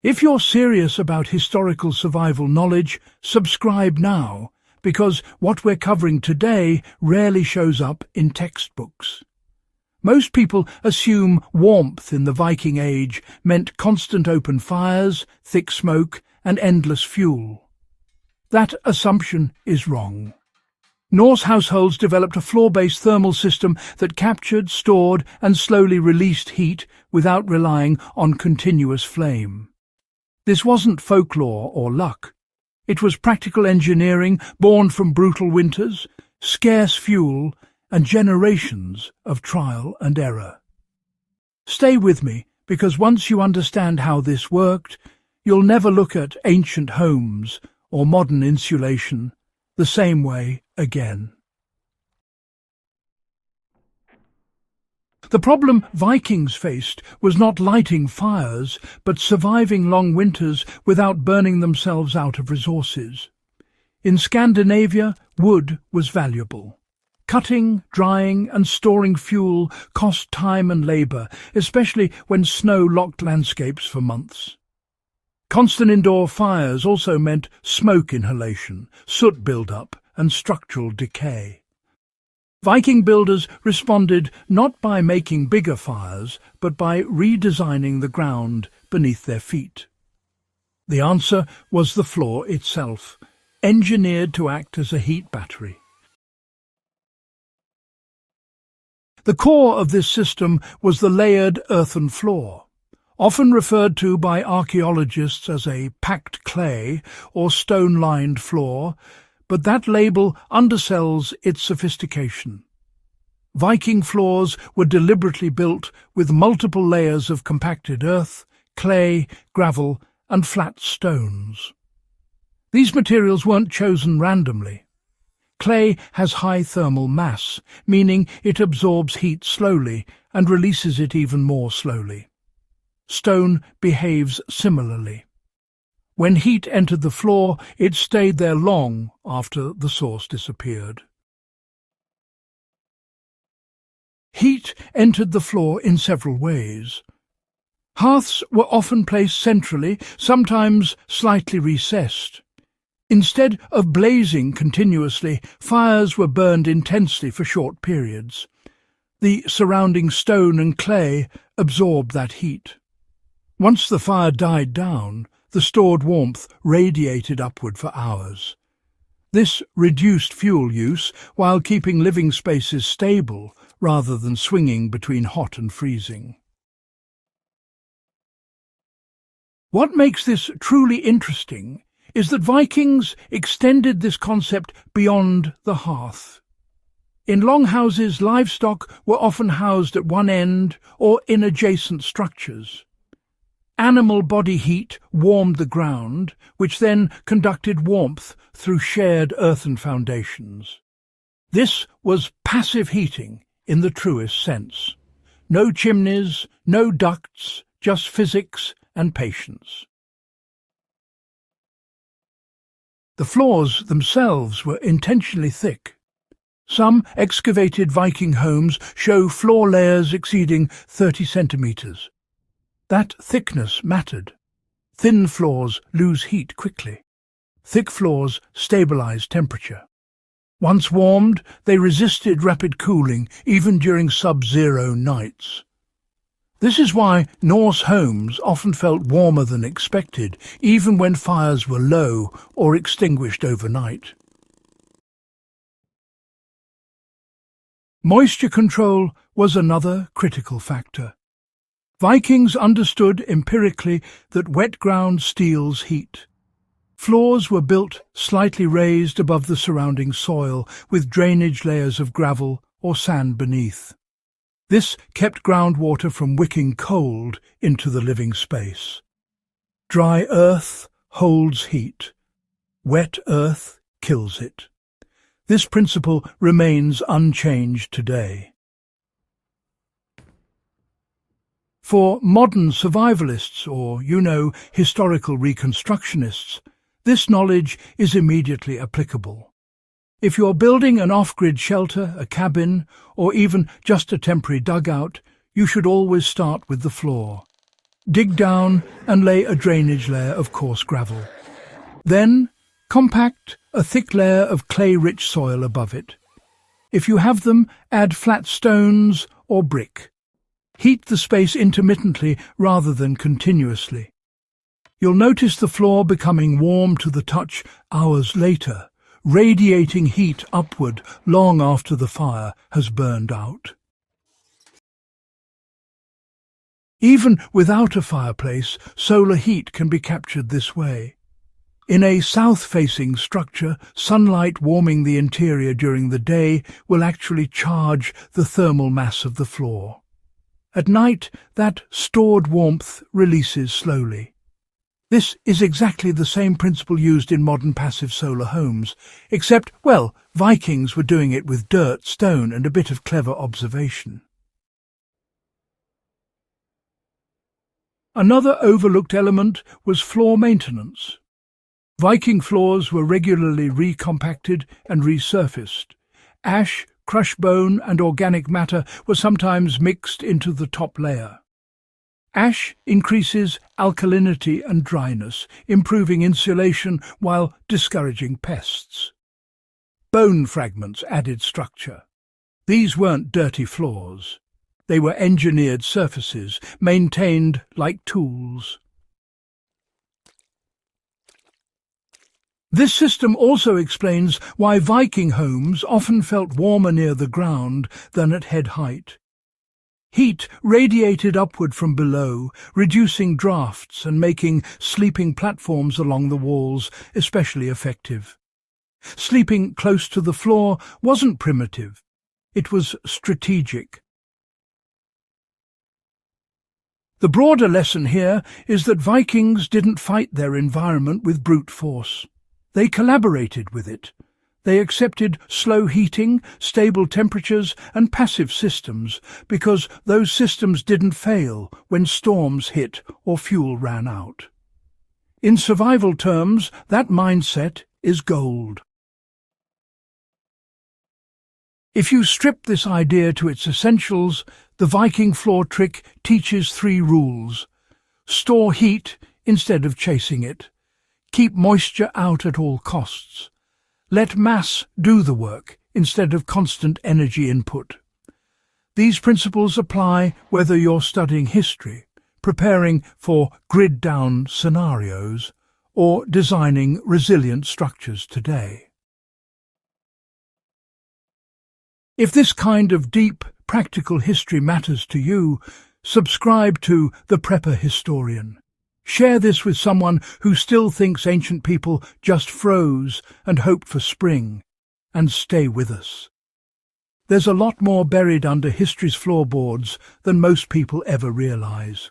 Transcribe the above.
If you're serious about historical survival knowledge, subscribe now, because what we're covering today rarely shows up in textbooks. Most people assume warmth in the Viking Age meant constant open fires, thick smoke, and endless fuel. That assumption is wrong. Norse households developed a floor-based thermal system that captured, stored, and slowly released heat without relying on continuous flame. This wasn't folklore or luck. It was practical engineering born from brutal winters, scarce fuel, and generations of trial and error. Stay with me, because once you understand how this worked, you'll never look at ancient homes or modern insulation the same way again. The problem Vikings faced was not lighting fires, but surviving long winters without burning themselves out of resources. In Scandinavia, wood was valuable. Cutting, drying, and storing fuel cost time and labour, especially when snow locked landscapes for months. Constant indoor fires also meant smoke inhalation, soot build-up, and structural decay. Viking builders responded not by making bigger fires, but by redesigning the ground beneath their feet. The answer was the floor itself, engineered to act as a heat battery. The core of this system was the layered earthen floor, often referred to by archaeologists as a packed clay or stone-lined floor, but that label undersells its sophistication. Viking floors were deliberately built with multiple layers of compacted earth, clay, gravel, and flat stones. These materials weren't chosen randomly. Clay has high thermal mass, meaning it absorbs heat slowly and releases it even more slowly. Stone behaves similarly. When heat entered the floor, it stayed there long after the source disappeared. Heat entered the floor in several ways. Hearths were often placed centrally, sometimes slightly recessed. Instead of blazing continuously, fires were burned intensely for short periods. The surrounding stone and clay absorbed that heat. Once the fire died down, the stored warmth radiated upward for hours. This reduced fuel use while keeping living spaces stable rather than swinging between hot and freezing. What makes this truly interesting is that Vikings extended this concept beyond the hearth. In longhouses, livestock were often housed at one end or in adjacent structures. Animal body heat warmed the ground, which then conducted warmth through shared earthen foundations. This was passive heating in the truest sense. No chimneys, no ducts, just physics and patience. The floors themselves were intentionally thick. Some excavated Viking homes show floor layers exceeding 30 centimetres. That thickness mattered. Thin floors lose heat quickly. Thick floors stabilize temperature. Once warmed, they resisted rapid cooling even during sub-zero nights. This is why Norse homes often felt warmer than expected, even when fires were low or extinguished overnight. Moisture control was another critical factor. Vikings understood empirically that wet ground steals heat. Floors were built slightly raised above the surrounding soil, with drainage layers of gravel or sand beneath. This kept groundwater from wicking cold into the living space. Dry earth holds heat. Wet earth kills it. This principle remains unchanged today. For modern survivalists or, historical reconstructionists, this knowledge is immediately applicable. If you're building an off-grid shelter, a cabin, or even just a temporary dugout, you should always start with the floor. Dig down and lay a drainage layer of coarse gravel. Then, compact a thick layer of clay-rich soil above it. If you have them, add flat stones or brick. Heat the space intermittently rather than continuously. You'll notice the floor becoming warm to the touch hours later, radiating heat upward long after the fire has burned out. Even without a fireplace, solar heat can be captured this way. In a south-facing structure, sunlight warming the interior during the day will actually charge the thermal mass of the floor. At night, that stored warmth releases slowly. This is exactly the same principle used in modern passive solar homes, except, well, Vikings were doing it with dirt, stone, and a bit of clever observation. Another overlooked element was floor maintenance. Viking floors were regularly recompacted and resurfaced. Ash, crushed bone, and organic matter were sometimes mixed into the top layer. Ash increases alkalinity and dryness, improving insulation while discouraging pests. Bone fragments added structure. These weren't dirty floors. They were engineered surfaces, maintained like tools. This system also explains why Viking homes often felt warmer near the ground than at head height. Heat radiated upward from below, reducing drafts and making sleeping platforms along the walls especially effective. Sleeping close to the floor wasn't primitive. It was strategic. The broader lesson here is that Vikings didn't fight their environment with brute force. They collaborated with it. They accepted slow heating, stable temperatures, and passive systems because those systems didn't fail when storms hit or fuel ran out. In survival terms, that mindset is gold. If you strip this idea to its essentials, the Viking floor trick teaches 3 rules. Store heat instead of chasing it. Keep moisture out at all costs. Let mass do the work instead of constant energy input. These principles apply whether you're studying history, preparing for grid-down scenarios, or designing resilient structures today. If this kind of deep, practical history matters to you, subscribe to The Prepper Historian. Share this with someone who still thinks ancient people just froze and hoped for spring, and stay with us. There's a lot more buried under history's floorboards than most people ever realize.